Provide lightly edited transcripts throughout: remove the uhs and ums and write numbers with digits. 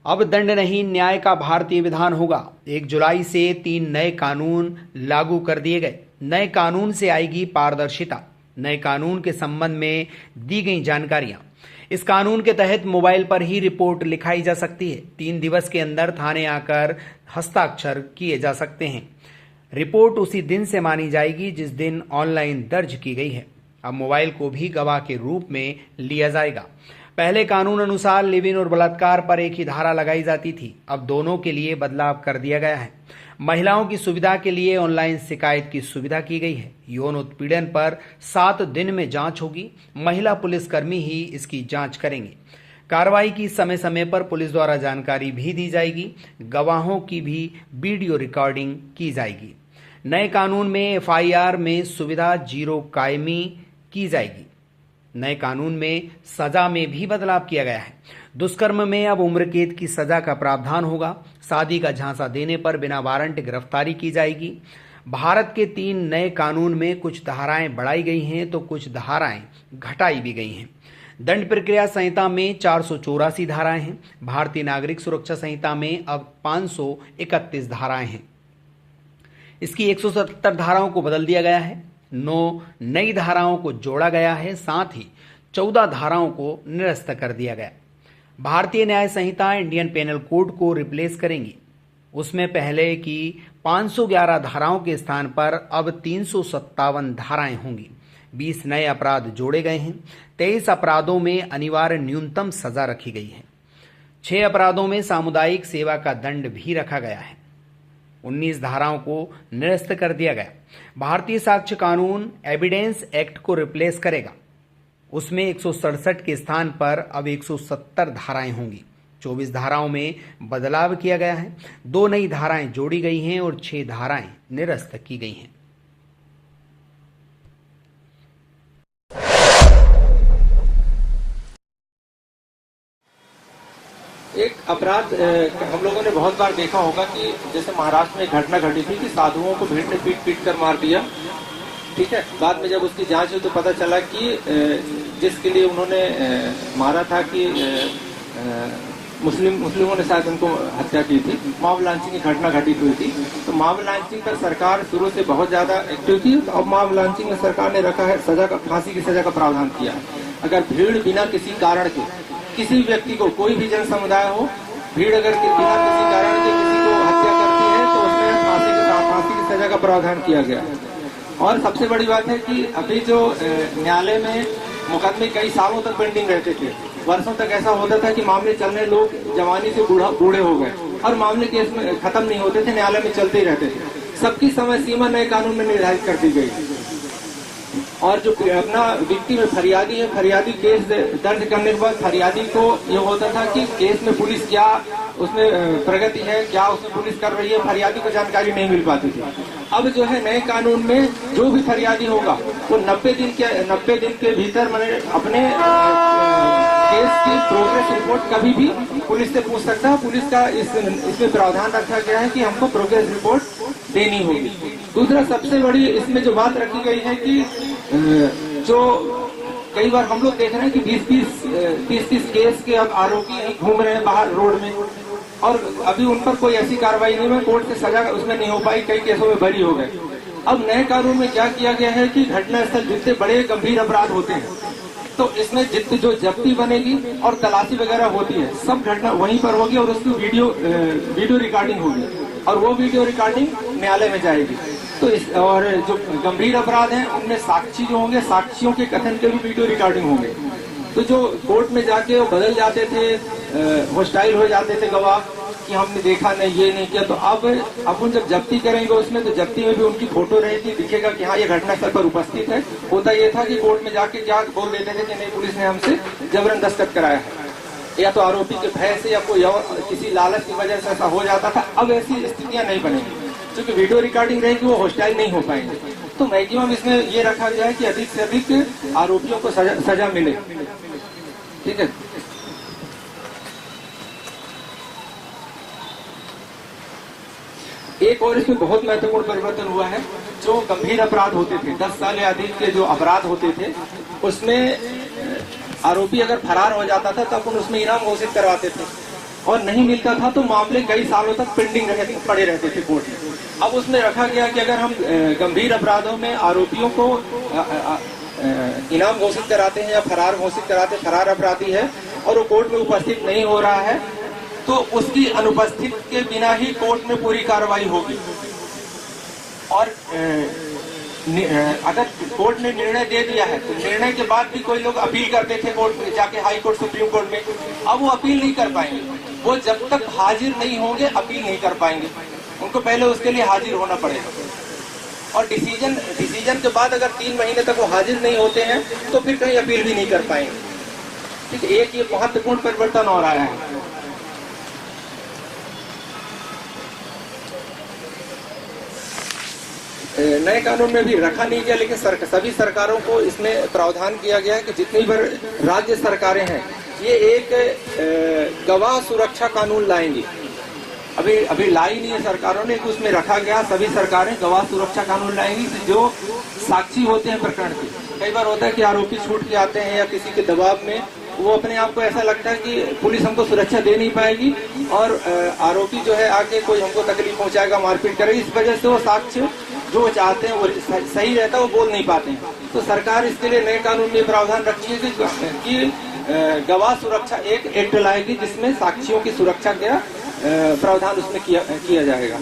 अब दंड नहीं, न्याय का भारतीय विधान होगा। 1 जुलाई से 3 नए कानून लागू कर दिए गए। नए कानून से आएगी पारदर्शिता। नए कानून के संबंध में दी गई जानकारियां। इस कानून के तहत मोबाइल पर ही रिपोर्ट लिखाई जा सकती है। 3 दिवस के अंदर थाने आकर हस्ताक्षर किए जा सकते हैं। रिपोर्ट उसी दिन से मानी जाएगी जिस दिन ऑनलाइन दर्ज की गई है। अब मोबाइल को भी गवाह के रूप में लिया जाएगा। पहले कानून अनुसार लिव इन और बलात्कार पर एक ही धारा लगाई जाती थी। अब दोनों के लिए बदलाव कर दिया गया है। महिलाओं की सुविधा के लिए ऑनलाइन शिकायत की सुविधा की गई है। यौन उत्पीड़न पर 7 दिन में जांच होगी। महिला पुलिसकर्मी ही इसकी जांच करेंगे। कार्रवाई की समय समय पर पुलिस द्वारा जानकारी भी दी जाएगी। गवाहों की भी वीडियो रिकॉर्डिंग की जाएगी। नए कानून में एफआईआर में सुविधा 0 कायमी की जाएगी। नए कानून में सजा में भी बदलाव किया गया है। दुष्कर्म में अब उम्र कैद की सजा का प्रावधान होगा। शादी का झांसा देने पर बिना वारंट गिरफ्तारी की जाएगी। भारत के 3 नए कानून में कुछ धाराएं बढ़ाई गई हैं तो कुछ धाराएं घटाई भी गई हैं। दंड प्रक्रिया संहिता में 484 धाराएं हैं। भारतीय नागरिक सुरक्षा संहिता में अब 531 धाराएं हैं। इसकी 177 धाराओं को बदल दिया गया है। 9 नई धाराओं को जोड़ा गया है। साथ ही 14 धाराओं को निरस्त कर दिया गया। भारतीय न्याय संहिता इंडियन पेनल कोड को रिप्लेस करेंगी। उसमें पहले की 511 धाराओं के स्थान पर अब 357 धाराएं होंगी। 20 नए अपराध जोड़े गए हैं। 23 अपराधों में अनिवार्य न्यूनतम सजा रखी गई है। 6 अपराधों में सामुदायिक सेवा का दंड भी रखा गया है। 19 धाराओं को निरस्त कर दिया गया। भारतीय साक्ष्य कानून एविडेंस एक्ट को रिप्लेस करेगा। उसमें 167 के स्थान पर अब 170 धाराएं होंगी। 24 धाराओं में बदलाव किया गया है। 2 नई धाराएं जोड़ी गई हैं और 6 धाराएं निरस्त की गई हैं। एक अपराध हम लोगों ने बहुत बार देखा होगा कि जैसे महाराष्ट्र में एक घटना घटी थी कि साधुओं को भीड़ ने पीट कर मार दिया। ठीक है, बाद में जब उसकी जांच हुई तो पता चला कि जिसके लिए उन्होंने मारा था कि मुस्लिमों ने शायद उनको हत्या की थी। मॉब लॉन्चिंग की घटना घटित हुई थी। तो मॉब लॉन्चिंग पर सरकार शुरू से बहुत ज्यादा एक्टिव थी। अब मॉब लॉन्चिंग में सरकार ने रखा है सजा का, फांसी की सजा का प्रावधान किया है। अगर भीड़ बिना किसी कारण के किसी व्यक्ति को, कोई भी जन समुदाय हो, भीड़ अगर बिना किसी कारण के किसी को हत्या करती है तो उसमें फांसी की सजा का प्रावधान किया गया है। और सबसे बड़ी बात है कि अभी जो न्यायालय में मुकदमे कई सालों तक पेंडिंग रहते थे, वर्षों तक ऐसा होता था कि मामले चलने, लोग जवानी से बूढ़े हो गए और मामले केस में खत्म नहीं होते थे, न्यायालय में चलते ही रहते थे। सबकी समय सीमा नए कानून में निर्धारित कर दी गई। और जो अपना विक्टिम में फरियादी है, फरियादी केस दर्ज करने के बाद फरियादी को ये होता था कि केस में पुलिस क्या उसमें प्रगति है, क्या उसमें पुलिस कर रही है, फरियादी को जानकारी नहीं मिल पाती थी। अब जो है नए कानून में जो भी फरियादी होगा वो 90 दिन के भीतर अपने केस की प्रोग्रेस रिपोर्ट कभी भी पुलिस से पूछ सकता है। पुलिस का इसमें प्रावधान रखा गया है कि हमको प्रोग्रेस रिपोर्ट देनी होगी। दूसरा सबसे बड़ी इसमें जो बात रखी गई है कि जो कई बार हम लोग देख रहे हैं कि 20-30 केस के अब आरोपी यहीं घूम रहे हैं बाहर रोड में और अभी उन पर कोई ऐसी कार्रवाई नहीं हुई, कोर्ट से सजा उसमें नहीं हो पाई, कई केसों में बरी हो गए। अब नए कानून में क्या किया गया है कि घटनास्थल जितने बड़े गंभीर अपराध होते हैं तो इसमें जितनी जो जब्ती बनेगी और तलाशी वगैरह होती है सब घटना वहीं पर होगी और उसकी वीडियो रिकॉर्डिंग होगी और वो वीडियो रिकॉर्डिंग न्यायालय में जाएगी। तो और जो गंभीर अपराध हैं उनमें साक्षी जो होंगे, साक्षियों के कथन के भी वीडियो रिकॉर्डिंग होंगे। तो जो कोर्ट में जाके वो बदल जाते थे, होस्टाइल हो जाते थे गवाह कि हमने देखा नहीं, ये नहीं किया, तो अब अपन जब जब्ती करेंगे उसमें तो जब्ती में भी उनकी फोटो रहेगी, दिखेगा कि हाँ ये घटनास्थल पर उपस्थित है। होता ये था कि कोर्ट में जाके क्या बोल देते थे कि नहीं पुलिस ने हमसे जबरन दस्तखत कराया है, या तो आरोपी के भय से या कोई और किसी लालच की वजह से ऐसा हो जाता था। अब ऐसी स्थितियां नहीं बनेंगी क्योंकि वीडियो रिकॉर्डिंग रहेगी, वो होस्टाइल नहीं हो पाएंगे। तो मैक्सिमम इसमें ये रखा गया है कि अधिक से अधिक आरोपियों को सजा मिले। ठीक है, एक और इसमें बहुत महत्वपूर्ण परिवर्तन हुआ है। जो गंभीर अपराध होते थे, 10 साल या अधिक के जो अपराध होते थे, उसमें आरोपी अगर फरार हो जाता था तो अपन उसमें इनाम घोषित करवाते थे। और नहीं मिलता था तो मामले कई सालों तक पेंडिंग पड़े रहते थे कोर्ट में। अब उसमें रखा गया कि अगर हम गंभीर अपराधों में आरोपियों को इनाम घोषित कराते हैं या फरार घोषित कराते, फरार अपराधी है और वो कोर्ट में उपस्थित नहीं हो रहा है, तो उसकी अनुपस्थित के बिना ही कोर्ट में पूरी कार्रवाई होगी। और अगर कोर्ट ने निर्णय दे दिया है तो निर्णय के बाद भी कोई लोग अपील करते थे कोर्ट में जाके, हाई कोर्ट, सुप्रीम कोर्ट में, अब वो अपील नहीं कर पाएंगे। वो जब तक हाजिर नहीं होंगे अपील नहीं कर पाएंगे, उनको पहले उसके लिए हाजिर होना पड़ेगा। और डिसीजन के बाद अगर 3 महीने तक वो हाजिर नहीं होते हैं तो फिर कहीं अपील भी नहीं कर पाएंगे। ठीक, एक ये महत्वपूर्ण परिवर्तन हो रहा है। नए कानून में भी रखा नहीं गया, लेकिन सभी सरकारों को इसमें प्रावधान किया गया है कि जितनी बार राज्य सरकारें हैं ये एक गवाह सुरक्षा कानून लाएंगी। अभी लाई नहीं है सरकारों ने, उसमें रखा गया सभी सरकारें गवाह सुरक्षा कानून लाएंगी। जो साक्षी होते हैं प्रकरण के, कई बार होता है कि आरोपी छूट के आते हैं या किसी के दबाव में वो अपने आप को ऐसा लगता है कि पुलिस हमको सुरक्षा दे नहीं पाएगी और आरोपी जो है आके कोई हमको तकलीफ पहुंचाएगा, मारपीट करेगी, इस वजह से वो साक्ष्य जो चाहते हैं वो सही रहता है, वो बोल नहीं पाते हैं। तो सरकार इसके लिए नए कानून में प्रावधान रखी है कि गवाह सुरक्षा एक एक्ट लाएगी जिसमें साक्षियों की सुरक्षा का प्रावधान उसमें किया जाएगा।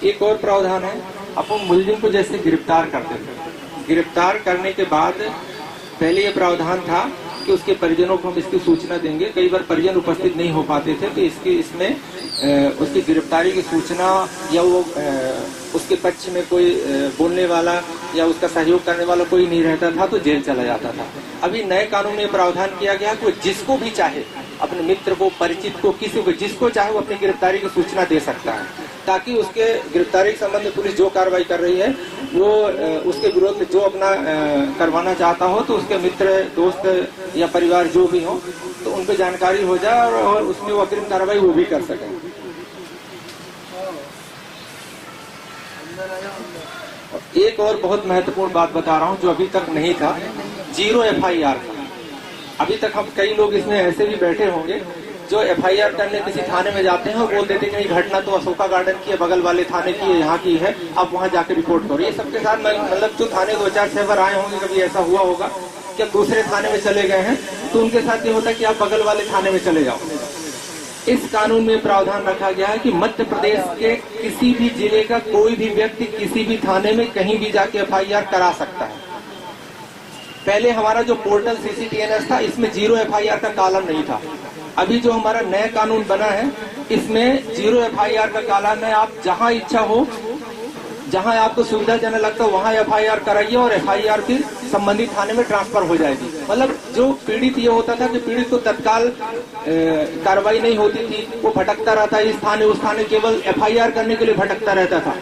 एक और प्रावधान है, अपन मुलजिम को जैसे गिरफ्तार करते थे, गिरफ्तार करने के बाद पहले ये प्रावधान था कि उसके परिजनों को हम इसकी सूचना देंगे। कई बार परिजन उपस्थित नहीं हो पाते थे तो इसमें उसकी गिरफ्तारी की सूचना या वो उसके पक्ष में कोई बोलने वाला या उसका सहयोग करने वाला कोई नहीं रहता था तो जेल चला जाता था। अभी नए कानून में प्रावधान किया गया कि जिसको भी चाहे, अपने मित्र को, परिचित को, किसी को, जिसको चाहे वो अपनी गिरफ्तारी की सूचना दे सकता है, ताकि उसके गिरफ्तारी के संबंध में पुलिस जो कार्रवाई कर रही है वो उसके विरोध में जो अपना करवाना चाहता हो तो उसके मित्र, दोस्त या परिवार जो भी हो तो उन पे जानकारी हो जाए और उसमें वो अग्रिम कार्रवाई वो भी कर सके। एक और बहुत महत्वपूर्ण बात बता रहा हूँ जो अभी तक नहीं था, 0 FIR। अभी तक हम कई लोग इसमें ऐसे भी बैठे होंगे जो FIR करने किसी थाने में जाते हैं और बोल देते हैं कि घटना तो अशोका गार्डन की है, बगल वाले थाने की है, यहाँ की है, आप वहाँ जाके रिपोर्ट करो। ये सबके साथ मतलब जो थाने 2-4 बार आए होंगे, कभी ऐसा हुआ होगा कि दूसरे थाने में चले गए हैं तो उनके साथ ये होता है कि आप बगल वाले थाने में चले जाओ। इस कानून में प्रावधान रखा गया है कि मध्य प्रदेश के किसी भी जिले का कोई भी व्यक्ति किसी भी थाने में कहीं भी जाके FIR करा सकता है। पहले हमारा जो पोर्टल CCTNS था इसमें 0 FIR का कॉलम नहीं था। अभी जो हमारा नया कानून बना है इसमें 0 FIR का कॉलम है। आप जहां इच्छा हो, जहां आपको सुविधाजनक लगता है वहां FIR कराइए और FIR फिर संबंधित थाने में ट्रांसफर हो जाएगी। मतलब जो पीड़ित ये होता था कि पीड़ित को तत्काल कार्रवाई नहीं होती थी, वो भटकता रहता है इस थाने उस थाने, केवल FIR करने के लिए भटकता रहता था।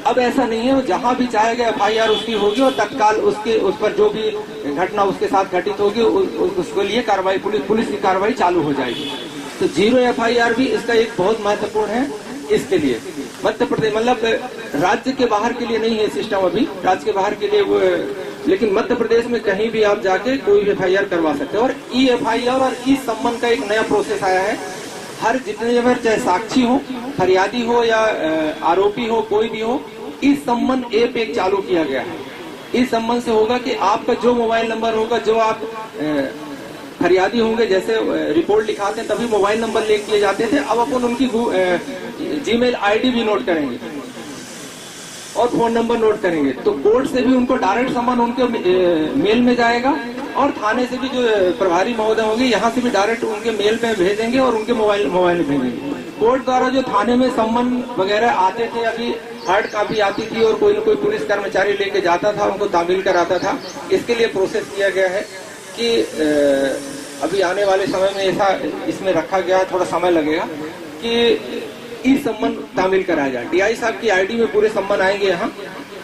अब ऐसा नहीं है, वो जहां भी चाहेगा FIR उसकी होगी और तत्काल उस पर जो भी घटना उसके साथ घटित होगी उसके लिए कार्रवाई, पुलिस की कार्रवाई चालू हो जाएगी। तो 0 FIR भी इसका एक बहुत महत्वपूर्ण है। इसके लिए मध्य प्रदेश, मतलब राज्य के बाहर के लिए नहीं है सिस्टम अभी, राज्य के बाहर के लिए वो, लेकिन मध्य प्रदेश में कहीं भी आप जाके कोई भी FIR करवा सकते हैं। और E-FIR और E-सम्मन का एक नया प्रोसेस आया है। हर जितने बार चाहे साक्षी हो, फरियादी हो या आरोपी हो, कोई भी हो, E-सम्मन ऐप एक चालू किया गया है। E-सम्मन से होगा कि आपका जो मोबाइल नंबर होगा, जो आप फरियादी होंगे, जैसे रिपोर्ट लिखाते हैं तभी मोबाइल नंबर ले किए जाते थे, अब अपन उनकी Gmail ID भी नोट करेंगे और फोन नंबर नोट करेंगे। तो कोर्ट से भी उनको डायरेक्ट सम्मन उनके मेल में जाएगा और थाने से भी जो प्रभारी महोदय होंगे यहाँ से भी डायरेक्ट उनके मेल में भेजेंगे और उनके मोबाइल में भेजेंगे। कोर्ट द्वारा जो थाने में सम्मन वगैरह आते थे, अभी हार्ड कॉपी आती थी और कोई न कोई पुलिस कर्मचारी लेके जाता था, उनको तामील कराता था। इसके लिए प्रोसेस किया गया है कि अभी आने वाले समय में ऐसा इसमें रखा गया है, थोड़ा समय लगेगा कि ई-सम्मन तामील कराया जाए। DI साहब की ID में पूरे सम्मन आएंगे यहाँ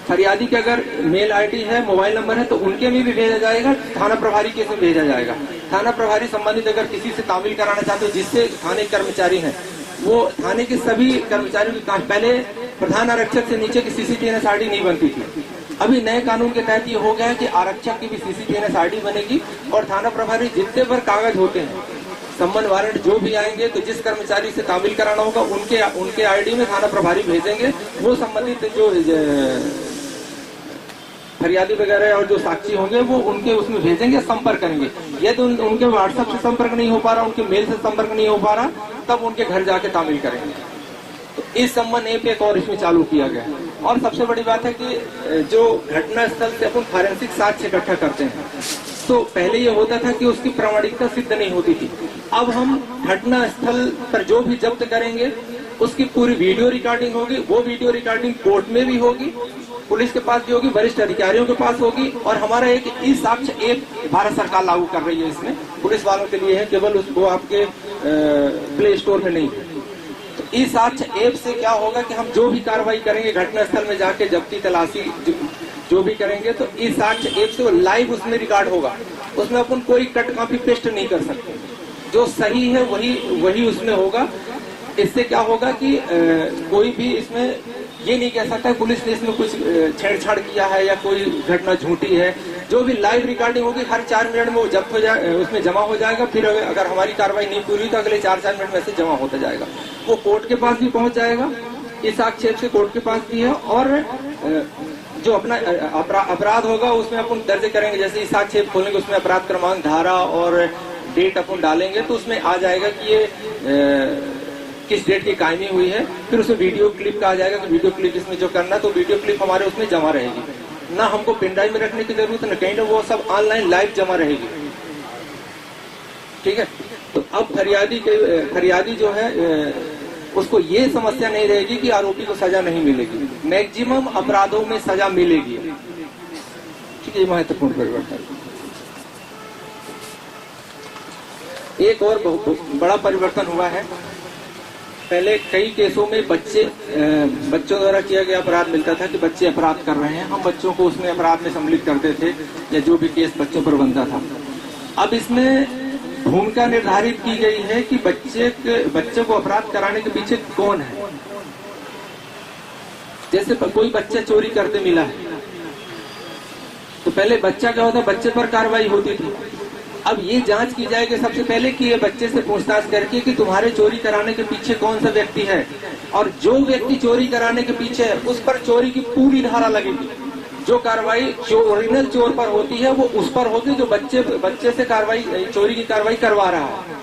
फरियादी के अगर मेल आईडी है, मोबाइल नंबर है, तो उनके में भी भेजा जाएगा, थाना प्रभारी के में भेजा जाएगा। थाना प्रभारी संबंधित अगर किसी से तामील कराना चाहते हो, जिससे थाने कर्मचारी हैं, वो थाने के सभी कर्मचारियों की पहले प्रधान आरक्षक से नीचे की CCTNS ID नहीं बनती थी। अभी नए कानून के तहत ये हो गया है कि आरक्षक की भी CCTNS ID बनेगी और थाना प्रभारी जितने पर कागज होते हैं, सम्मन वारंट जो भी आएंगे, तो जिस कर्मचारी से तामील कराना होगा उनके ID में थाना प्रभारी भेजेंगे। वो संबंधित जो फरियादी वगैरह और जो साक्षी होंगे वो उनके उसमें भेजेंगे, संपर्क करेंगे। यदि उनके व्हाट्सएप से संपर्क नहीं हो पा रहा, उनके मेल से संपर्क नहीं हो पा रहा, तब उनके घर जाके तामील करेंगे। तो इस संबंध में एक और इसमें चालू किया गया है। और सबसे बड़ी बात है कि जो घटना स्थल से अपन फॉरेंसिक साक्ष्य इकट्ठा करते हैं, तो पहले ये होता था कि उसकी प्रामाणिकता सिद्ध नहीं होती थी। अब हम घटना स्थल पर जो भी जब्त करेंगे उसकी पूरी वीडियो रिकॉर्डिंग होगी। वो वीडियो रिकॉर्डिंग कोर्ट में भी होगी, पुलिस के पास भी होगी, वरिष्ठ अधिकारियों के पास होगी। और हमारा एक ई साक्ष्य ऐप भारत सरकार लागू कर रही है, इसमें पुलिस वालों के लिए है, केवल उसको आपके प्ले स्टोर में नहीं। तो ई साक्ष्य ऐप से क्या होगा कि हम जो भी कार्रवाई करेंगे घटना स्थल में जाके जब्ती तलाशी जो भी करेंगे, तो ई साक्ष्य ऐप से वो लाइव उसमें रिकॉर्ड होगा। उसमें अपन कोई कट कॉपी पेस्ट नहीं कर सकते, जो सही है वही उसमें होगा। इससे क्या होगा कि कोई भी इसमें ये नहीं कह सकता पुलिस ने इसमें कुछ छेड़छाड़ किया है या कोई घटना झूठी है। जो भी लाइव रिकॉर्डिंग होगी हर 4 मिनट में वो जब्त हो जाए, उसमें जमा हो जाएगा। फिर अगर हमारी कार्रवाई नहीं पूरी तो अगले 4-4 मिनट में से जमा होता जाएगा। वो कोर्ट के पास भी पहुंच जाएगा, इस आक्षेप से कोर्ट के पास भी है। और जो अपना अपराध होगा उसमें अपन दर्ज करेंगे, जैसे इस आक्षेप खोलेंगे उसमें अपराध क्रमांक, धारा और डेट अपन डालेंगे, तो उसमें आ जाएगा कि ये किस डेट की कायमी हुई है। फिर उसमें वीडियो क्लिप का आ जाएगा कि वीडियो क्लिप इसमें जो करना है, तो वीडियो क्लिप हमारे उसमें जमा रहेगी। ना हमको पेन ड्राइव में रखने की जरूरत है, ना कहीं ना, वो सब ऑनलाइन लाइव जमा रहेगी। ठीक है। तो अब फरियादी जो है उसको ये समस्या नहीं रहेगी कि आरोपी को सजा नहीं मिलेगी, मैक्सिमम अपराधों में सजा मिलेगी। ठीक है, ये महत्वपूर्ण परिवर्तन। एक और बड़ा परिवर्तन हुआ है। पहले कई केसों में बच्चों द्वारा किया गया अपराध मिलता था कि बच्चे अपराध कर रहे हैं, हम बच्चों को उसमें अपराध में सम्मिलित करते थे, या जो भी केस बच्चों पर बनता था। अब इसमें भूमिका निर्धारित की गई है कि बच्चे को अपराध कराने के पीछे कौन है। जैसे कोई बच्चा चोरी करते मिला है, तो पहले बच्चा क्या होता, बच्चे पर कार्रवाई होती थी। अब ये जांच की जाएगी सबसे पहले कि ये बच्चे से पूछताछ करके कि तुम्हारे चोरी कराने के पीछे कौन सा व्यक्ति है, और जो व्यक्ति चोरी कराने के पीछे है उस पर चोरी की पूरी धारा लगेगी। जो कार्रवाई ओरिजिनल चोर पर होती है वो उस पर होगी जो बच्चे से चोरी की कार्रवाई करवा रहा है।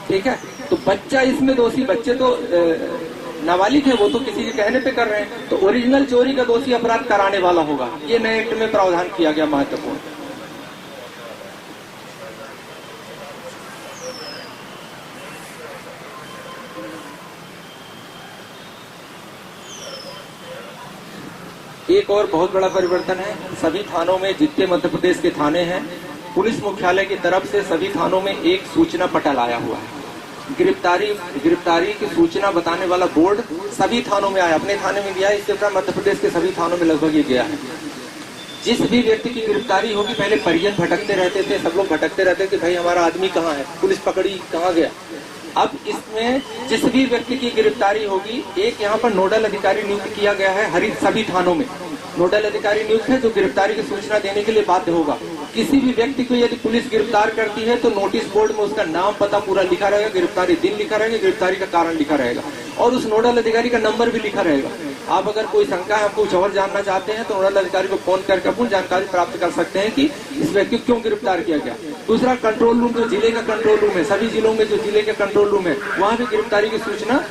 ठीक है। तो बच्चा इसमें दोषी, बच्चे तो नाबालिग है, वो तो किसी के कहने पे कर रहे हैं, तो ओरिजिनल चोरी का दोषी अपराध कराने वाला होगा। ये नए एक्ट में प्रावधान किया गया, महत्वपूर्ण। एक और बहुत बड़ा परिवर्तन है, सभी थानों में, जितने मध्य प्रदेश के थाने हैं, पुलिस मुख्यालय की तरफ से सभी थानों में एक सूचना पटल आया हुआ है। गिरफ्तारी की सूचना बताने वाला बोर्ड सभी थानों में आया, अपने थाने में गया, इससे पूरा मध्य प्रदेश के सभी थानों में लगभग ये गया है। जिस भी व्यक्ति की गिरफ्तारी होगी, पहले परिजन भटकते रहते थे, सब लोग भटकते रहते थे, भाई हमारा आदमी कहाँ है, पुलिस पकड़ी, कहाँ गया। अब इसमें जिस भी व्यक्ति की गिरफ्तारी होगी, एक यहाँ पर नोडल अधिकारी नियुक्त किया गया है। सभी थानों में नोडल अधिकारी नियुक्त है जो गिरफ्तारी की सूचना देने के लिए बाध्य होगा। किसी भी व्यक्ति को यदि पुलिस गिरफ्तार करती है तो नोटिस बोर्ड में उसका नाम, पता पूरा लिखा रहेगा, गिरफ्तारी दिन लिखा रहेगा, गिरफ्तारी का कारण लिखा रहेगा, और उस नोडल अधिकारी का नंबर भी लिखा रहेगा। आप अगर कोई शंका है, आप कुछ और जानना चाहते हैं, तो नोडल अधिकारी को फोन करके अपन जानकारी प्राप्त कर सकते हैं कि इस व्यक्ति को क्यों गिरफ्तार किया गया। दूसरा, कंट्रोल रूम, जो जिले का कंट्रोल रूम है, सभी जिलों में जो जिले के कंट्रोल रूम है, वहाँ भी गिरफ्तारी की सूचना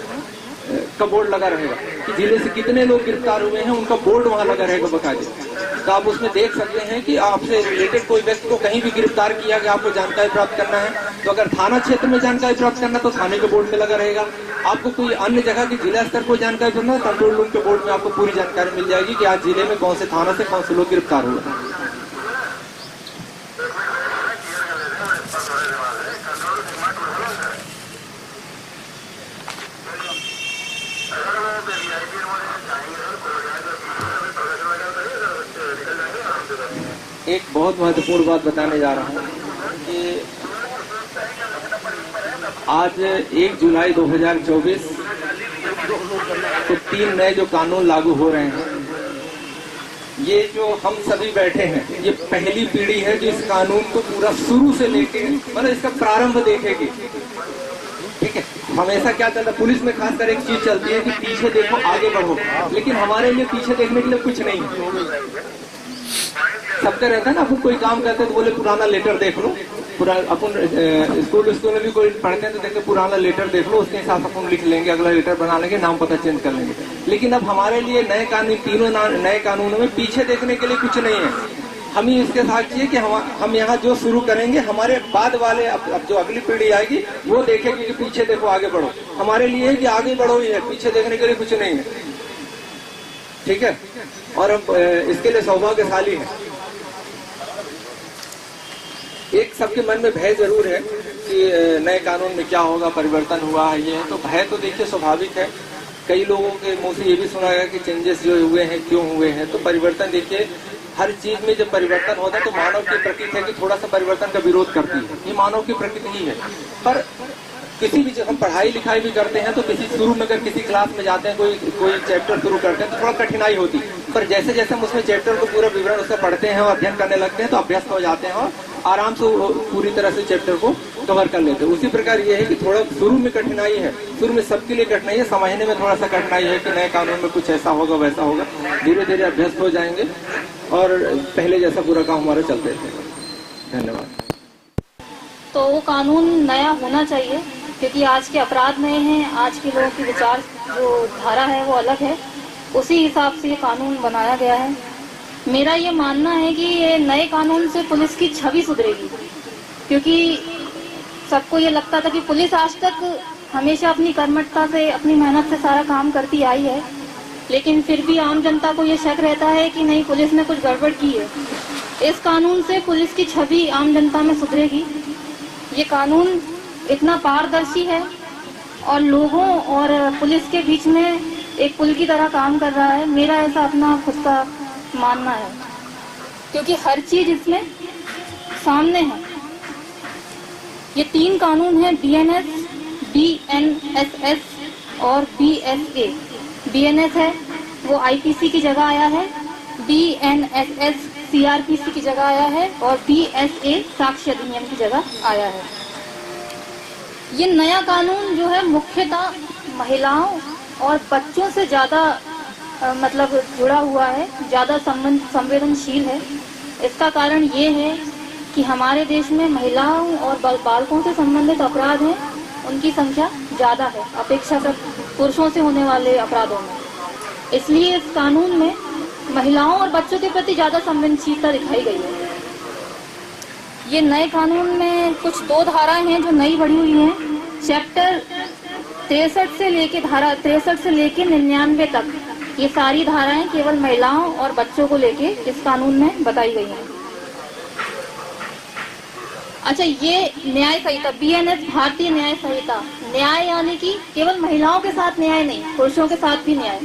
का बोर्ड लगा रहेगा कि जिले से कितने लोग गिरफ्तार हुए हैं, उनका बोर्ड वहाँ लगा रहेगा बकायदे। तो आप उसमें देख सकते हैं कि आपसे रिलेटेड कोई व्यक्ति को कहीं भी गिरफ्तार किया गया, आपको जानकारी प्राप्त करना है, तो अगर थाना क्षेत्र में जानकारी प्राप्त करना तो थाने के बोर्ड में लगा रहेगा। आपको कोई अन्य जगह की जिला स्तर पर जानकारी करना है, कंट्रोल रूम के बोर्ड में आपको पूरी जानकारी मिल जाएगी कि आज जिले में कौन से थाना से कौन से लोग गिरफ्तार हुए। एक बहुत महत्वपूर्ण बात बताने जा रहा हूँ कि आज 1 जुलाई 2024 तो 3 नए जो कानून लागू हो रहे हैं, ये जो हम सभी बैठे हैं, ये पहली पीढ़ी है जो इस कानून को पूरा शुरू से लेके मतलब इसका प्रारंभ देखेगी। ठीक है, हमेशा क्या चलता है पुलिस में, खासकर एक चीज चलती है कि पीछे देखो आगे बढ़ो, लेकिन हमारे लिए पीछे देखने के लिए कुछ नहीं है। सबका रहता है ना, अपन कोई काम करते हैं तो बोले पुराना लेटर देख लो, अपन स्कूल में भी कोई पढ़ते हैं तो देखते पुराना लेटर देख लो, उसके हिसाब से अपन लिख लेंगे, अगला लेटर बना लेंगे, नाम पता चेंज कर लेंगे। लेकिन अब हमारे लिए नए कानून, तीनों नए कानूनों में पीछे देखने के लिए कुछ नहीं है। हम ही इसके साक्षी है कि हम यहाँ जो शुरू करेंगे, हमारे बाद वाले अब जो अगली पीढ़ी आएगी वो देखेगी कि पीछे देखो आगे बढ़ो। हमारे लिए कि आगे बढ़ो ही है, पीछे देखने के लिए कुछ नहीं है। ठीक है, और हम इसके लिए सौभाग्यशाली है। एक सबके मन में भय जरूर है कि नए कानून में क्या होगा, परिवर्तन हुआ है ये है, तो भय तो देखिए स्वाभाविक है। कई लोगों के मुंह से ये भी सुना गया कि चेंजेस जो हुए हैं क्यों हुए हैं, तो परिवर्तन देखिए हर चीज में जब परिवर्तन होता है तो मानव की प्रकृति है कि थोड़ा सा परिवर्तन का विरोध करती है, ये मानव की प्रकृति ही है। पर किसी भी हम पढ़ाई लिखाई भी करते हैं तो किसी शुरू में अगर किसी क्लास में जाते हैं, कोई चैप्टर शुरू करते हैं तो थोड़ा कठिनाई होती है, पर जैसे जैसे हम उसमें चैप्टर को पूरा विवरण उसका पढ़ते हैं और अध्ययन करने लगते हैं तो अभ्यस्त हो जाते हैं और आराम से पूरी तरह से चैप्टर को कवर कर लेते हैं। उसी प्रकार ये है कि थोड़ा शुरू में कठिनाई है, शुरू में सबके लिए कठिनाई है, समझने में थोड़ा सा कठिनाई है कि नए कानून में कुछ ऐसा होगा वैसा होगा। धीरे धीरे अभ्यस्त हो जाएंगे और पहले जैसा पूरा काम हमारा चलते थे। धन्यवाद। तो वो कानून नया होना चाहिए क्योंकि आज के अपराध नए हैं, आज के लोगों की विचार जो धारा है वो अलग है, उसी हिसाब से ये कानून बनाया गया है। मेरा ये मानना है कि ये नए कानून से पुलिस की छवि सुधरेगी, क्योंकि सबको ये लगता था कि पुलिस आज तक हमेशा अपनी कर्मठता से, अपनी मेहनत से सारा काम करती आई है, लेकिन फिर भी आम जनता को ये शक रहता है कि नहीं, पुलिस ने कुछ गड़बड़ की है। इस कानून से पुलिस की छवि आम जनता में सुधरेगी। ये कानून इतना पारदर्शी है और लोगों और पुलिस के बीच में एक पुल की तरह काम कर रहा है। मेरा ऐसा अपना खुद का मानना है, क्योंकि हर चीज इसमें सामने है। ये 3 कानून हैं, बीएनएस, बीएनएसएस और बीएसए। बीएनएस है वो आईपीसी की जगह आया है, बीएनएसएस सीआरपीसी की जगह आया है और बीएसए साक्ष्य अधिनियम की जगह आया है। ये नया कानून जो है मुख्यतः महिलाओं और बच्चों से ज्यादा मतलब जुड़ा हुआ है, ज्यादा संवेदनशील है। इसका कारण ये है कि हमारे देश में महिलाओं और बालकों से संबंधित अपराध हैं, उनकी संख्या ज्यादा है अपेक्षाकृत पुरुषों से होने वाले अपराधों में। इसलिए इस कानून में महिलाओं और बच्चों के प्रति ज्यादा संवेदनशीलता दिखाई गई है। ये नए कानून में कुछ 2 धाराएं हैं जो नई बढ़ी हुई हैं। चैप्टर 63 से लेके धारा 63 से लेके 99 तक ये सारी धाराएं केवल महिलाओं और बच्चों को लेके इस कानून में बताई गई हैं। अच्छा, ये न्याय संहिता, बीएनएस भारतीय न्याय संहिता, न्याय यानी कि केवल महिलाओं के साथ न्याय नहीं, पुरुषों के साथ भी न्याय।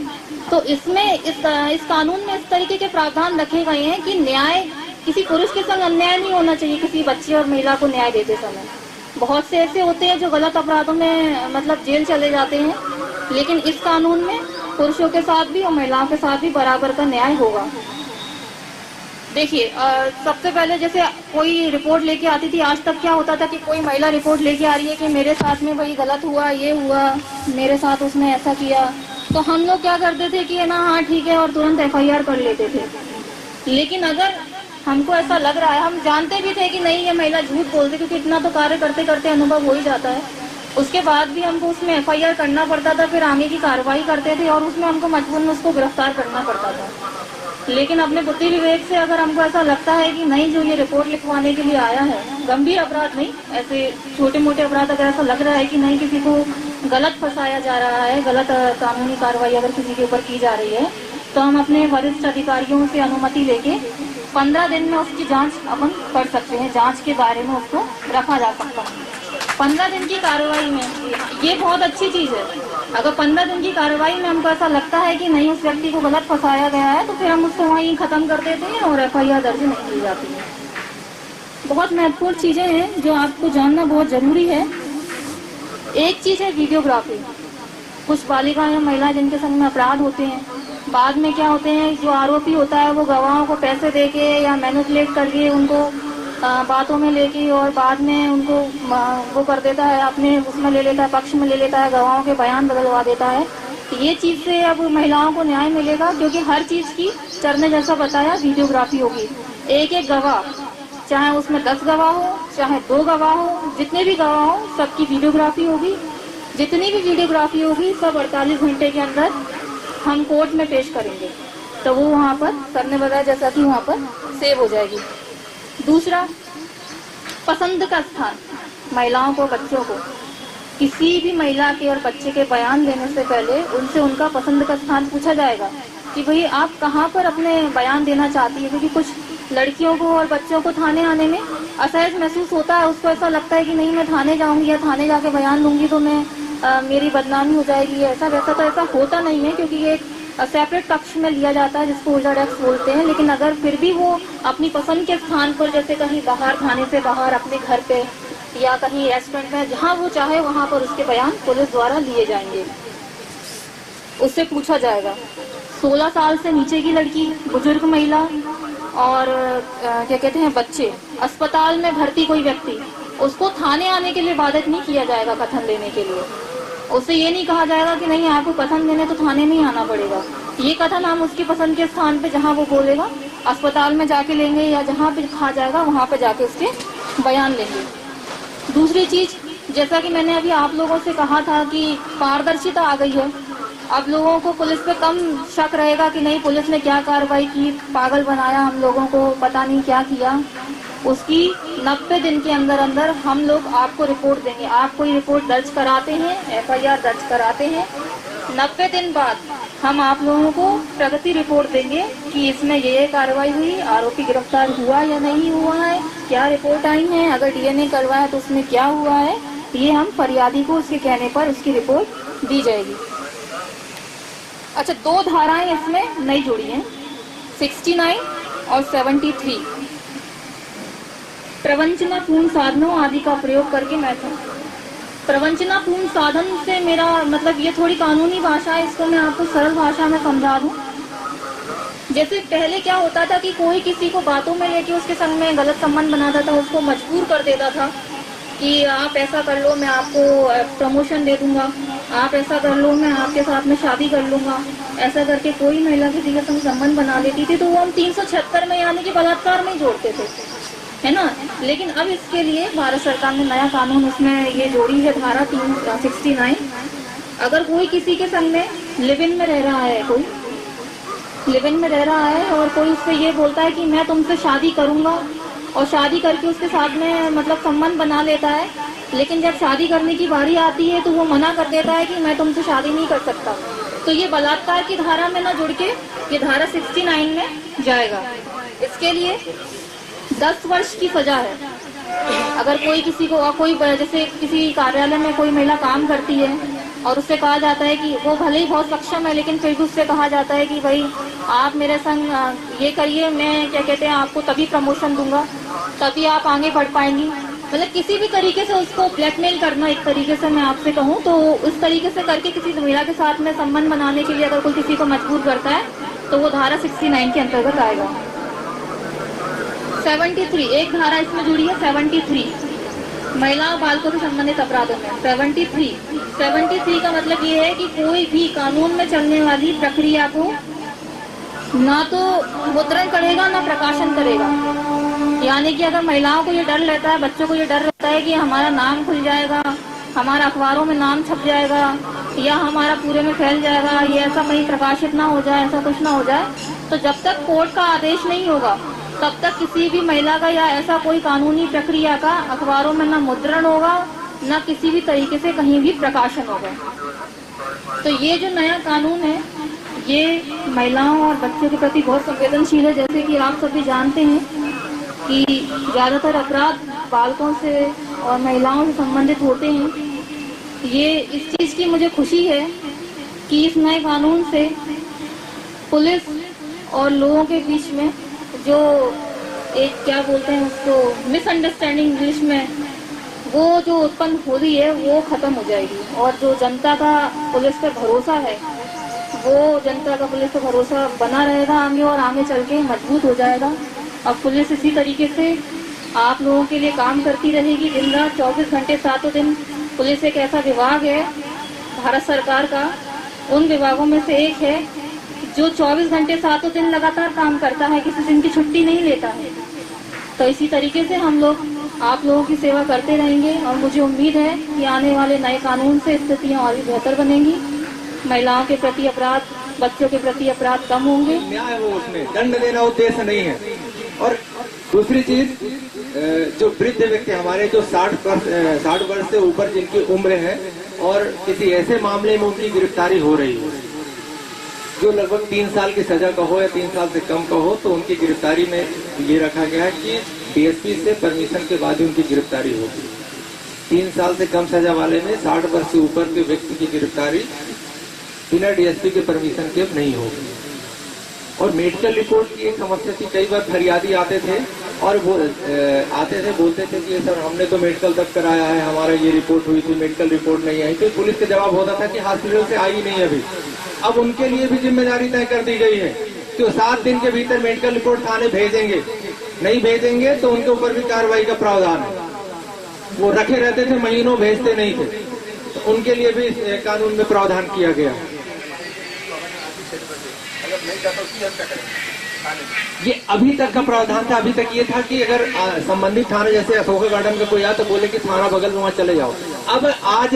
तो इसमें इस कानून में इस तरीके के प्रावधान रखे गए हैं कि न्याय किसी पुरुष के संग अन्याय नहीं होना चाहिए किसी बच्चे और महिला को न्याय देते समय। बहुत से ऐसे होते हैं जो गलत अपराधों में मतलब जेल चले जाते हैं, लेकिन इस कानून में पुरुषों के साथ भी और महिलाओं के साथ भी बराबर का न्याय होगा। देखिए, सबसे पहले जैसे कोई रिपोर्ट लेके आती थी, आज तक क्या होता था कि कोई महिला रिपोर्ट लेके आ रही है कि मेरे साथ में वही गलत हुआ, ये हुआ, मेरे साथ उसने ऐसा किया, तो हम लोग क्या करते थे कि ना हाँ ठीक है और तुरंत एफआईआर कर लेते थे। लेकिन अगर हमको ऐसा लग रहा है, हम जानते भी थे कि नहीं ये महिला झूठ बोलती, क्योंकि इतना तो कार्य करते करते अनुभव हो ही जाता है, उसके बाद भी हमको उसमें एफआईआर करना पड़ता था, फिर आगे की कार्रवाई करते थे और उसमें हमको मजबूरन उसको गिरफ्तार करना पड़ता था। लेकिन अपने बुद्धि विवेक से अगर हमको ऐसा लगता है कि नहीं, जो ये रिपोर्ट लिखवाने के लिए आया है, गंभीर अपराध नहीं, ऐसे छोटे मोटे अपराध, अगर ऐसा लग रहा है कि नहीं किसी को गलत फंसाया जा रहा है, गलत कानूनी कार्रवाई अगर किसी के ऊपर की जा रही है, तो हम अपने वरिष्ठ अधिकारियों से अनुमति लेके 15 दिन में उसकी जांच अपन कर सकते हैं, जांच के बारे में उसको रखा जा सकता है 15 दिन की कार्रवाई में। ये बहुत अच्छी चीज है। अगर 15 दिन की कार्रवाई में हमको ऐसा लगता है कि नहीं उस व्यक्ति को गलत फंसाया गया है, तो फिर हम उसको वहीं खत्म कर देते हैं और FIR दर्ज नहीं की जाती है। बहुत महत्वपूर्ण चीजें हैं जो आपको जानना बहुत जरूरी है। एक चीज है वीडियोग्राफी। कुछ बालिकाएं या महिलाएं जिनके संग में अपराध होते हैं, बाद में क्या होते हैं, जो आरोपी होता है वो गवाहों को पैसे देके या मैनिपुलेट करके उनको बातों में लेके और बाद में उनको वो कर देता है, अपने उसमें ले लेता है, पक्ष में ले लेता है, गवाहों के बयान बदलवा देता है। तो ये चीज से अब महिलाओं को न्याय मिलेगा, क्योंकि हर चीज की सर ने जैसा बताया वीडियोग्राफी होगी। एक एक गवाह, चाहे उसमें 10 गवाह हो, चाहे 2 गवाह हो, जितने भी गवाह हो, सबकी वीडियोग्राफी होगी। जितनी भी वीडियोग्राफी होगी सब 48 घंटे के अंदर हम कोर्ट में पेश करेंगे, तो वो वहाँ पर सर ने बताया जैसा कि वहाँ पर सेव हो जाएगी। दूसरा, पसंद का स्थान। महिलाओं को, बच्चों को, किसी भी महिला के और बच्चे के बयान देने से पहले उनसे उनका पसंद का स्थान पूछा जाएगा कि भाई आप कहाँ पर अपने बयान देना चाहती है। क्योंकि कुछ लड़कियों को और बच्चों को थाने आने में असहज महसूस होता है, उसको ऐसा लगता है कि नहीं मैं थाने जाऊंगी या थाने जाके बयान दूंगी तो मैं मेरी बदनामी हो जाएगी, ऐसा वैसा। तो ऐसा होता नहीं है, क्योंकि ये सेपरेट कक्ष में लिया जाता है जिसको उल्टा डेस्क बोलते हैं। लेकिन अगर फिर भी वो अपनी पसंद के स्थान पर, जैसे कहीं बाहर, थाने से बाहर, अपने घर पे या कहीं रेस्टोरेंट में, जहाँ वो चाहे वहाँ पर उसके बयान पुलिस द्वारा लिए जाएंगे, उससे पूछा जाएगा। 16 साल से नीचे की लड़की, बुजुर्ग महिला और क्या कहते हैं बच्चे, अस्पताल में भर्ती कोई व्यक्ति, उसको थाने आने के लिए बाधित नहीं किया जाएगा कथन देने के लिए। उससे ये नहीं कहा जाएगा कि नहीं आपको कथन देने तो थाने में ही आना पड़ेगा। ये कथन हम उसकी पसंद के स्थान पे जहाँ वो बोलेगा अस्पताल में जाके लेंगे, या जहाँ पे कहा जाएगा वहाँ पे जाके उसके बयान लेंगे। दूसरी चीज, जैसा कि मैंने अभी आप लोगों से कहा था कि पारदर्शिता आ गई है। अब लोगों को पुलिस पे कम शक रहेगा कि नहीं पुलिस ने क्या कार्रवाई की, पागल बनाया हम लोगों को, पता नहीं क्या किया। उसकी 90 दिन के अंदर अंदर हम लोग आपको रिपोर्ट देंगे। आप कोई रिपोर्ट दर्ज कराते हैं, FIR दर्ज कराते हैं, 90 दिन बाद हम आप लोगों को प्रगति रिपोर्ट देंगे कि इसमें ये कार्रवाई हुई, आरोपी गिरफ्तार हुआ या नहीं हुआ है, क्या रिपोर्ट आई है, अगर DNA करवाया तो उसमें क्या हुआ है। ये हम फरियादी को उसके कहने पर उसकी रिपोर्ट दी जाएगी। अच्छा, 2 धाराएं इसमें नई जुड़ी हैं, 69 और 73। प्रवंचनापूर्ण साधनों आदि का प्रयोग करके मैथुन। प्रवंचनापूर्ण साधन से मेरा मतलब ये थोड़ी कानूनी भाषा है, इसको मैं आपको सरल भाषा में समझा दूं। जैसे पहले क्या होता था कि कोई किसी को बातों में लेके उसके संग में गलत संबंध बनाता था, उसको मजबूर कर देता था कि आप ऐसा कर लो मैं आपको प्रमोशन दे दूंगा, आप ऐसा कर लो मैं आपके साथ में शादी कर लूंगा। ऐसा करके कोई महिला किसी के संग संबंध बना लेती थी तो वो हम 376 में यानी कि बलात्कार में ही जोड़ते थे, है ना। लेकिन अब इसके लिए भारत सरकार ने नया कानून उसमें ये जोड़ी है, धारा 369। अगर कोई किसी के संग में लिव इन में रह रहा है, कोई लिव इन में रह रहा है और कोई उससे ये बोलता है कि मैं तुमसे शादी करूंगा, और शादी करके उसके साथ में मतलब संबंध बना लेता है, लेकिन जब शादी करने की बारी आती है तो वो मना कर देता है कि मैं तुमसे शादी नहीं कर सकता, तो ये बलात्कार की धारा में ना जुड़ के ये धारा 69 में जाएगा। इसके लिए 10 वर्ष की सजा है। अगर कोई किसी को, कोई जैसे किसी कार्यालय में कोई महिला काम करती है और उससे कहा जाता है कि वो भले ही बहुत सक्षम है लेकिन फिर भी उससे कहा जाता है कि भाई आप मेरे संग ये करिए, मैं क्या कहते हैं आपको तभी प्रमोशन दूंगा, तभी आप आगे बढ़ पाएंगी। मतलब किसी भी तरीके से उसको ब्लैकमेल करना, एक तरीके से मैं आपसे कहूँ तो उस तरीके से करके किसी महिला के साथ में संबंध बनाने के लिए अगर कोई किसी को मजबूर करता है तो वो धारा 69 के अंतर्गत आएगा। 73 एक धारा इसमें जुड़ी है, 73 महिला और बालकों से संबंधित अपराधों में। 73 का मतलब ये है कि कोई भी कानून में चलने वाली प्रक्रिया को ना तो मुद्रण करेगा ना प्रकाशन करेगा। यानी कि अगर महिलाओं को ये डर रहता है, बच्चों को ये डर रहता है कि हमारा नाम खुल जाएगा, हमारा अखबारों में नाम छप जाएगा या हमारा पूरे में फैल जाएगा, ये ऐसा कहीं प्रकाशित ना हो जाए, ऐसा कुछ ना हो जाए, तो जब तक कोर्ट का आदेश नहीं होगा तब तक किसी भी महिला का या ऐसा कोई कानूनी प्रक्रिया का अखबारों में ना मुद्रण होगा ना किसी भी तरीके से कहीं भी प्रकाशन होगा। तो ये जो नया कानून है ये महिलाओं और बच्चों के प्रति बहुत संवेदनशील है। जैसे कि आप सभी जानते हैं कि ज्यादातर अपराध बालकों से और महिलाओं से संबंधित होते हैं। ये इस चीज की मुझे खुशी है कि इस नए कानून से पुलिस और लोगों के बीच में जो एक क्या बोलते हैं उसको मिसअंडरस्टैंडिंग इंग्लिश में, वो जो उत्पन्न हो रही है वो खत्म हो जाएगी। और जो जनता का पुलिस पर भरोसा है, वो जनता का पुलिस पर भरोसा बना रहेगा आगे, और आगे चल के मजबूत हो जाएगा। अब पुलिस इसी तरीके से आप लोगों के लिए काम करती रहेगी दिन रात 24 घंटे 7 दिन। पुलिस एक ऐसा विभाग है भारत सरकार का, उन विभागों में से एक है जो 24 घंटे 7 दिन लगातार काम करता है, किसी दिन की छुट्टी नहीं लेता है। तो इसी तरीके से हम लोग आप लोगों की सेवा करते रहेंगे, और मुझे उम्मीद है कि आने वाले नए कानून से स्थितियाँ और भी बेहतर बनेंगी। महिलाओं के प्रति अपराध, बच्चों के प्रति अपराध कम होंगे। न्याय हो, उसमें दंड देना उद्देश्य नहीं है। और दूसरी चीज, जो वृद्ध व्यक्ति हमारे जो 60 वर्ष से ऊपर जिनकी उम्र है और किसी ऐसे मामले में उनकी गिरफ्तारी हो रही हो जो लगभग 3 साल की सजा का हो या 3 साल से कम का हो, तो उनकी गिरफ्तारी में ये रखा गया है कि डीएसपी से परमिशन के बाद ही उनकी गिरफ्तारी होगी। 3 साल से कम सजा वाले में 60 वर्ष से ऊपर के व्यक्ति की गिरफ्तारी बिना डीएसपी के परमिशन के नहीं होगी। और मेडिकल रिपोर्ट की एक समस्या थी, कई बार फरियादी आते थे और वो बोलते थे कि सर हमने तो मेडिकल तक कराया है, हमारा ये रिपोर्ट हुई थी, मेडिकल रिपोर्ट नहीं आई। तो पुलिस का जवाब होता था कि हॉस्पिटल से आई नहीं अभी। अब उनके लिए भी जिम्मेदारी तय कर दी गई है कि 7 दिन के भीतर मेडिकल रिपोर्ट थाने भेजेंगे, नहीं भेजेंगे तो उनके ऊपर भी कार्रवाई का प्रावधान है। वो रखे रहते थे, महीनों भेजते नहीं थे, तो उनके लिए भी कानून में प्रावधान किया गया। ये अभी तक का प्रावधान था। अभी तक ये था कि अगर संबंधित थाना जैसे अशोका गार्डन का कोई आया तो बोले कि थाना बगल में वहाँ चले जाओ। अब आज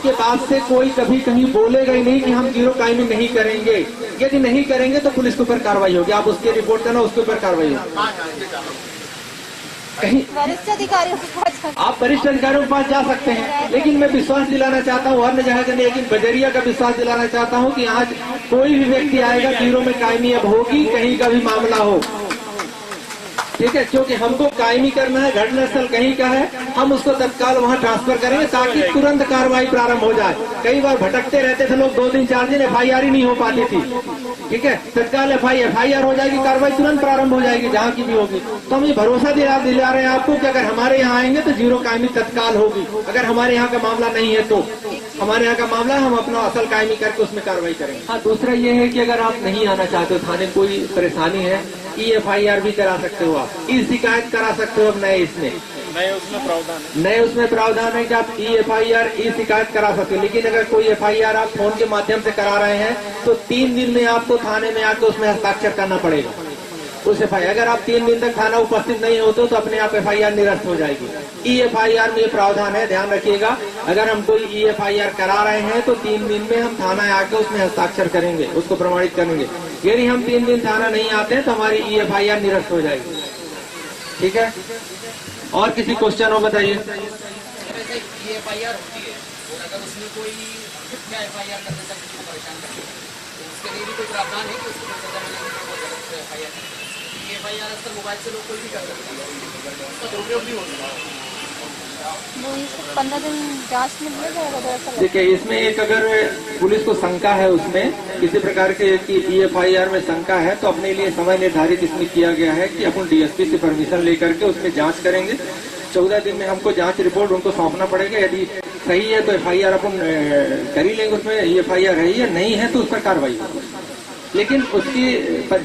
के बाद से कोई कभी कहीं बोलेगा ही नहीं कि हम जीरो टाइमिंग नहीं करेंगे। यदि नहीं करेंगे तो पुलिस के ऊपर कार्रवाई होगी। आप उसकी रिपोर्ट करना, उसके ऊपर कार्रवाई होगी। कहीं वरिष्ठ अधिकारियों के पास आप वरिष्ठ अधिकारियों के पास जा सकते हैं, लेकिन मैं विश्वास दिलाना चाहता हूँ हर जगह का, लेकिन बजरिया का विश्वास दिलाना चाहता हूँ कि आज कोई भी व्यक्ति आएगा जीरो में कायमी अब होगी, कहीं का भी मामला हो, ठीक है, क्योंकि हमको कायमी करना है। घटनास्थल कहीं का है, हम उसको तत्काल वहाँ ट्रांसफर करेंगे ताकि तुरंत कार्रवाई प्रारंभ हो जाए। कई बार भटकते रहते थे लोग, 2 दिन 4 दिन FIR ही नहीं हो पाती थी, ठीक है, तत्काल FIR हो जाएगी, कार्रवाई तुरंत प्रारंभ हो जाएगी जहाँ की भी होगी। तो हम ये भरोसा दिला रहे हैं आपको कि अगर हमारे यहाँ आएंगे तो जीरो कायमी तत्काल होगी। अगर हमारे यहाँ का मामला नहीं है तो हमारे यहाँ का मामला हम अपना असल कायमी करके उसमें कार्रवाई करेंगे। हाँ, दूसरा ये है कि अगर आप नहीं आना चाहते हो थाने, कोई परेशानी है, FIR भी करा सकते हो, आप शिकायत करा सकते हो। अब नए उसमें प्रावधान है कि आप FIR शिकायत करा सकते हो। लेकिन अगर कोई FIR आप फोन के माध्यम से करा रहे हैं तो 3 दिन में आपको थाने में आकर उसमें हस्ताक्षर करना पड़ेगा उस FIR। अगर आप 3 दिन तक थाना उपस्थित नहीं होते तो अपने आप FIR निरस्त हो जाएगी। FIR में ये प्रावधान है, ध्यान रखिएगा। अगर हम कोई FIR करा रहे हैं तो 3 दिन में हम थाना आकर उसमें हस्ताक्षर करेंगे, उसको प्रमाणित करेंगे। यदि हम 3 दिन थाना नहीं आते हैं तो हमारी FIR निरस्त हो जाएगी, ठीक है। और किसी क्वेश्चन हो बताइए। FIR होती है और अगर उसमें कोई क्या FIR करने तक किसी को परेशान करते हैं तो उसके लिए भी कोई प्रावधान है कि उसको सजा मिलेगी तो FIR FIR अक्सर मोबाइल से लोग कोई भी कर सकते हैं, उसका दुरुपयोग भी हो सकता है। 15 दिन जांच में लिया जाएगा दरअसल। देखिए, इसमें एक अगर पुलिस को शंका है, उसमें किसी प्रकार के कि FIR में शंका है तो अपने लिए समय निर्धारित इसमें किया गया है कि अपन DSP से परमिशन लेकर के उसमें जांच करेंगे। 14 दिन में हमको जांच रिपोर्ट उनको सौंपना पड़ेगा। यदि सही है तो FIR अपन कर ही लेंगे, उसमें FIR है या नहीं है तो उस पर कार्रवाई होगी। लेकिन उसकी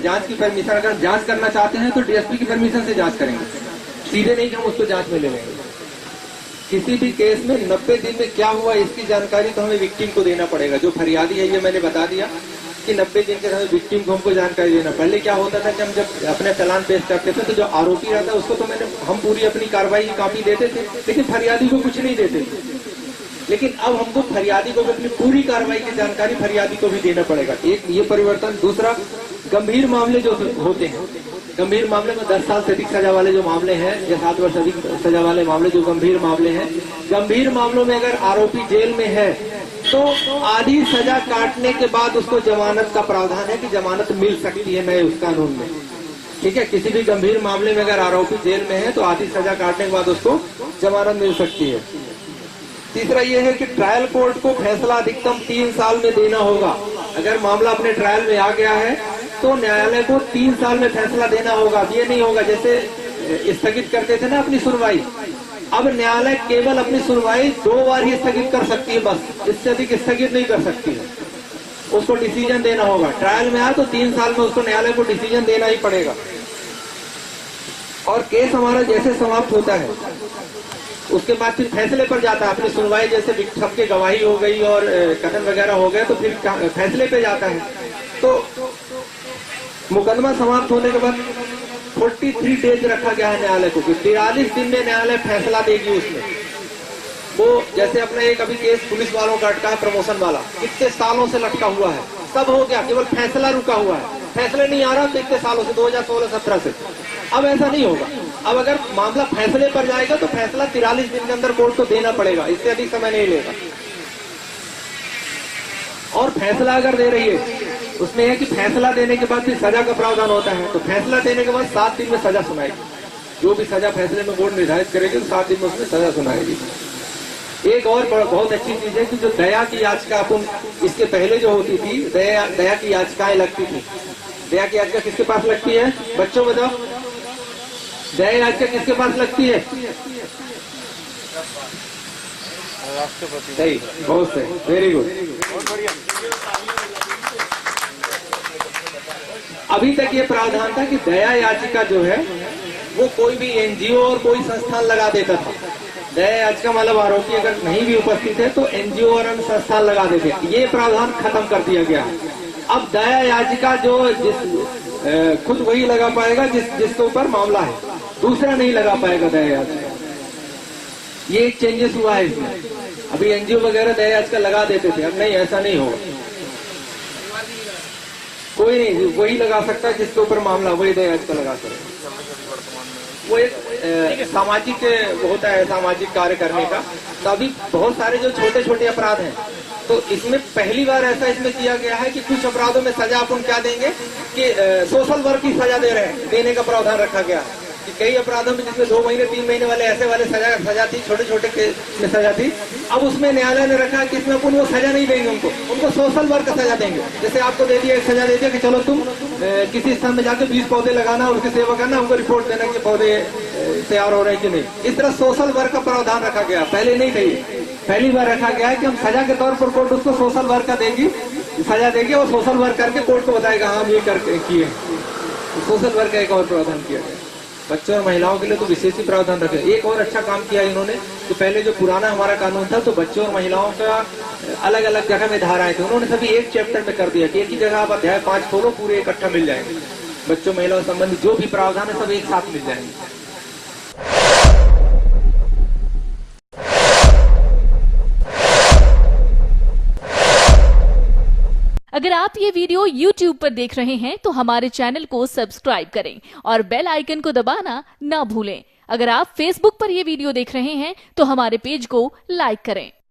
जांच की परमिशन अगर जांच करना चाहते हैं तो DSP की परमिशन से जांच करेंगे, सीधे नहीं कि हम उसको जांच में ले लेंगे। किसी भी केस में 90 दिन में क्या हुआ इसकी जानकारी तो हमें विक्टिम को देना पड़ेगा। जो फरियादी है, ये मैंने बता दिया कि 90 दिन के समय विक्टिम को हमको जानकारी देना। पहले क्या होता था कि हम जब अपने चालान पेश करते थे तो जो आरोपी रहता है उसको तो हम पूरी अपनी कार्रवाई की कॉपी देते थे, लेकिन फरियादी को कुछ नहीं देते थे। लेकिन अब हमको फरियादी को भी अपनी पूरी कार्रवाई की जानकारी फरियादी को भी देना पड़ेगा। एक ये परिवर्तन। दूसरा, गंभीर मामले जो होते हैं, गंभीर मामले में 10 साल से अधिक सजा वाले जो मामले हैं या 7 वर्ष अधिक सजा वाले मामले जो गंभीर मामले हैं, गंभीर मामलों में अगर आरोपी जेल में है तो आधी सजा काटने के बाद उसको जमानत का प्रावधान है कि जमानत मिल सकती है नए उस कानून में, ठीक है। किसी भी गंभीर मामले में अगर आरोपी जेल में है तो आधी सजा काटने के बाद उसको जमानत मिल सकती है। तीसरा ये है कि ट्रायल कोर्ट को फैसला अधिकतम 3 साल में देना होगा। अगर मामला अपने ट्रायल में आ गया है तो न्यायालय को 3 साल में फैसला देना होगा। ये नहीं होगा जैसे स्थगित करते थे ना अपनी सुनवाई, अब न्यायालय केवल अपनी सुनवाई 2 बार ही स्थगित कर सकती है, बस इससे अधिक स्थगित नहीं कर सकती है। उसको डिसीजन देना होगा। ट्रायल में आया तो 3 साल में उसको न्यायालय को डिसीजन देना ही पड़ेगा। और केस हमारा जैसे समाप्त होता है उसके बाद फिर फैसले पर जाता है। अपनी सुनवाई जैसे सबके गवाही हो गई और कथन वगैरह हो गए तो फिर फैसले पे जाता है। तो मुकदमा समाप्त होने के बाद 43 डेज रखा गया है न्यायालय को कि 43 दिन में न्यायालय फैसला देगी उसमें। वो जैसे अपना एक अभी केस पुलिस वालों का अटका है, प्रमोशन वाला, कितने सालों से लटका हुआ है, सब हो गया, केवल फैसला रुका हुआ है। फैसले नहीं आ रहा तो इतने सालों से 2016-17 से। अब ऐसा नहीं होगा। अब अगर मामला फैसले पर जाएगा तो फैसला 43 दिन के अंदर कोर्ट को देना पड़ेगा, इससे अधिक समय नहीं लेगा। और फैसला अगर दे रही है उसमें है कि फैसला देने के बाद फिर सजा का प्रावधान होता है। तो फैसला देने के बाद 7 दिन में सजा सुनाएगी। जो भी सजा फैसले में कोर्ट निर्धारित करेगी तो 7 दिन में उसमें सजा सुनाएगी। एक और बहुत अच्छी चीज है कि जो दया की याचिका अपन इसके पहले जो होती थी, दया की याचिकाएं लगती थी। दया की याचिका किसके पास लगती है बच्चों, बताओ? दया याचिका किसके पास लगती है? राष्ट्रपति। सही, बहुत सही, वेरी गुड। अभी तक ये प्रावधान था कि दया याचिका जो है वो कोई भी एनजीओ और कोई संस्थान लगा देता था। दया याचिका मतलब आरोपी अगर नहीं भी उपस्थित है तो एनजीओ और अन्य संस्थान लगा देते। ये प्रावधान खत्म कर दिया गया है। अब दया याचिका जो खुद वही लगा पाएगा जिसके ऊपर मामला है, दूसरा नहीं लगा पाएगा दया याचिका। ये एक चेंजेस हुआ है इसमें। अभी एनजीओ वगैरह दया याचिका लगा देते थे, अब नहीं, ऐसा नहीं होगा। कोई नहीं, वही लगा सकता है जिसके ऊपर मामला, वही दया याचिका लगा सकता है। वो एक सामाजिक होता है, सामाजिक कार्य करने का। तो अभी बहुत सारे जो छोटे छोटे अपराध हैं तो इसमें पहली बार ऐसा इसमें किया गया है कि कुछ अपराधों में सजा अपन क्या देंगे कि सोशल वर्क की सजा देने का प्रावधान रखा गया है। कि कई अपराधों में जिसमें 2 महीने 3 महीने वाले ऐसे वाले सजा थी, छोटे छोटे केस में सजा थी। अब उसमें न्यायालय ने रखा कि इसमें अपन वो सजा नहीं देंगे, उनको सोशल वर्क का सजा देंगे। जैसे आपको दे दिया, एक सजा दे दिया कि चलो तुम किसी स्थान में जाकर 20 पौधे लगाना, उसकी सेवा करना, हमको रिपोर्ट देना कि पौधे तैयार हो रहे हैं कि नहीं। इस तरह सोशल वर्क का प्रावधान रखा गया, पहले नहीं थी। पहली बार रखा गया है कि हम सजा के तौर पर कोर्ट उसको सोशल वर्क का देगी, सजा देगी और सोशल वर्क करके कोर्ट को बताएगा हाँ ये करके किए। सोशल वर्क का एक और प्रावधान किया गया। बच्चों और महिलाओं के लिए तो विशेष ही प्रावधान रखे। एक और अच्छा काम किया इन्होंने कि पहले जो पुराना हमारा कानून था तो बच्चों और महिलाओं का अलग अलग जगह में धाराएं थे, उन्होंने सभी एक चैप्टर में कर दिया कि एक ही जगह आप अध्याय 5 खोलो, पूरे इकट्ठा मिल जाएंगे। बच्चों महिलाओं संबंधी जो भी प्रावधान है सब एक साथ मिल जाएंगे। अगर आप ये वीडियो YouTube पर देख रहे हैं तो हमारे चैनल को सब्सक्राइब करें और बेल आइकन को दबाना ना भूलें। अगर आप Facebook पर ये वीडियो देख रहे हैं तो हमारे पेज को लाइक करें।